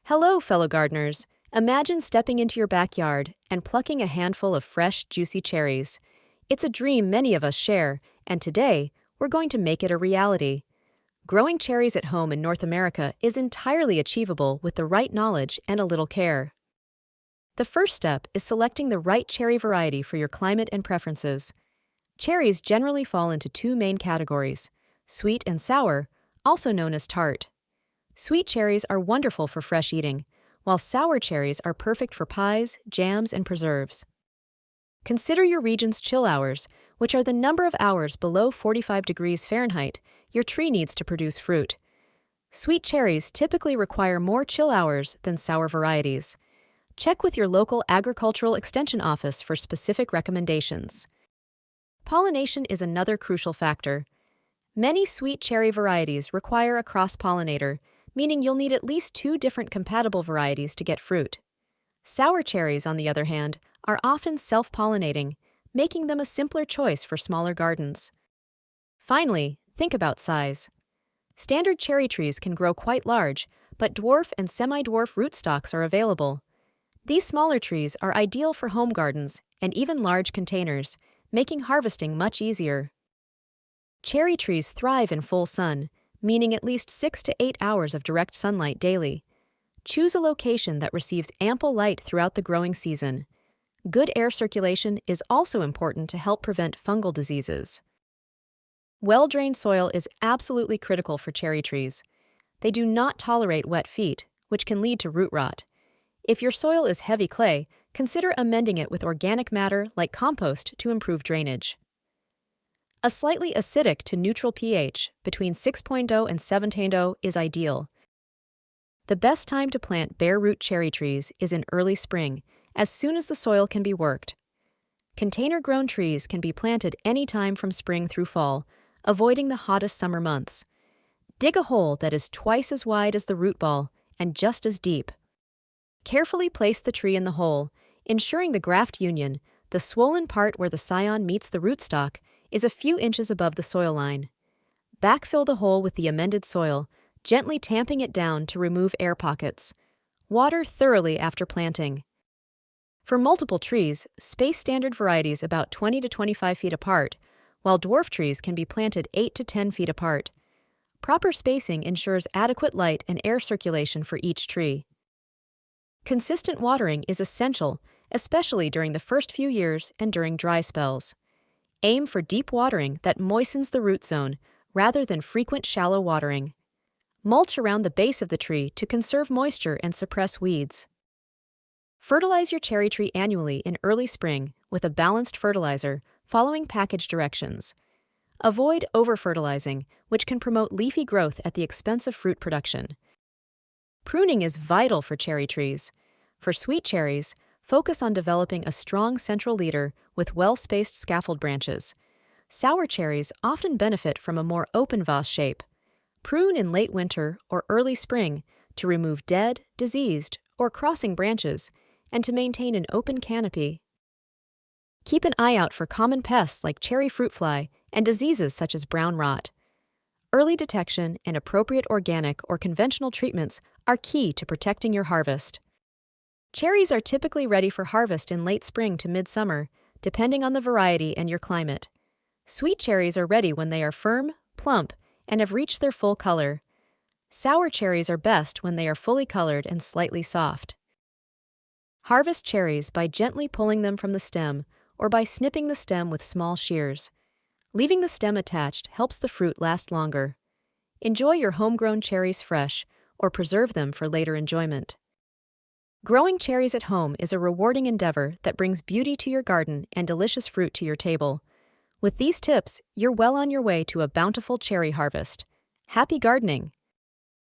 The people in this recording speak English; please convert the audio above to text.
Hello, fellow gardeners. Imagine stepping into your backyard and plucking a handful of fresh, juicy cherries. It's a dream many of us share, and today, we're going to make it a reality. Growing cherries at home in North America is entirely achievable with the right knowledge and a little care. The first step is selecting the right cherry variety for your climate and preferences. Cherries generally fall into two main categories: sweet and sour, also known as tart. Sweet cherries are wonderful for fresh eating, while sour cherries are perfect for pies, jams, and preserves. Consider your region's chill hours, which are the number of hours below 45 degrees Fahrenheit your tree needs to produce fruit. Sweet cherries typically require more chill hours than sour varieties. Check with your local agricultural extension office for specific recommendations. Pollination is another crucial factor. Many sweet cherry varieties require a cross-pollinator, meaning you'll need at least two different compatible varieties to get fruit. Sour cherries, on the other hand, are often self-pollinating, making them a simpler choice for smaller gardens. Finally, think about size. Standard cherry trees can grow quite large, but dwarf and semi-dwarf rootstocks are available. These smaller trees are ideal for home gardens and even large containers, making harvesting much easier. Cherry trees thrive in full sun, meaning at least 6 to 8 hours of direct sunlight daily. Choose a location that receives ample light throughout the growing season. Good air circulation is also important to help prevent fungal diseases. Well-drained soil is absolutely critical for cherry trees. They do not tolerate wet feet, which can lead to root rot. If your soil is heavy clay, consider amending it with organic matter like compost to improve drainage. A slightly acidic to neutral pH between 6.0 and 7.0 is ideal. The best time to plant bare root cherry trees is in early spring, as soon as the soil can be worked. Container-grown trees can be planted anytime from spring through fall, avoiding the hottest summer months. Dig a hole that is twice as wide as the root ball and just as deep. Carefully place the tree in the hole, ensuring the graft union, the swollen part where the scion meets the rootstock, is a few inches above the soil line. Backfill the hole with the amended soil, gently tamping it down to remove air pockets. Water thoroughly after planting. For multiple trees, space standard varieties about 20 to 25 feet apart, while dwarf trees can be planted 8 to 10 feet apart. Proper spacing ensures adequate light and air circulation for each tree. Consistent watering is essential, especially during the first few years and during dry spells. Aim for deep watering that moistens the root zone rather than frequent shallow watering. Mulch around the base of the tree to conserve moisture and suppress weeds. Fertilize your cherry tree annually in early spring with a balanced fertilizer, following package directions. Avoid over-fertilizing, which can promote leafy growth at the expense of fruit production. Pruning is vital for cherry trees. For sweet cherries, focus on developing a strong central leader with well-spaced scaffold branches. Sour cherries often benefit from a more open vase shape. Prune in late winter or early spring to remove dead, diseased, or crossing branches and to maintain an open canopy. Keep an eye out for common pests like cherry fruit fly and diseases such as brown rot. Early detection and appropriate organic or conventional treatments are key to protecting your harvest. Cherries are typically ready for harvest in late spring to midsummer, depending on the variety and your climate. Sweet cherries are ready when they are firm, plump, and have reached their full color. Sour cherries are best when they are fully colored and slightly soft. Harvest cherries by gently pulling them from the stem or by snipping the stem with small shears. Leaving the stem attached helps the fruit last longer. Enjoy your homegrown cherries fresh or preserve them for later enjoyment. Growing cherries at home is a rewarding endeavor that brings beauty to your garden and delicious fruit to your table. With these tips, you're well on your way to a bountiful cherry harvest. Happy gardening!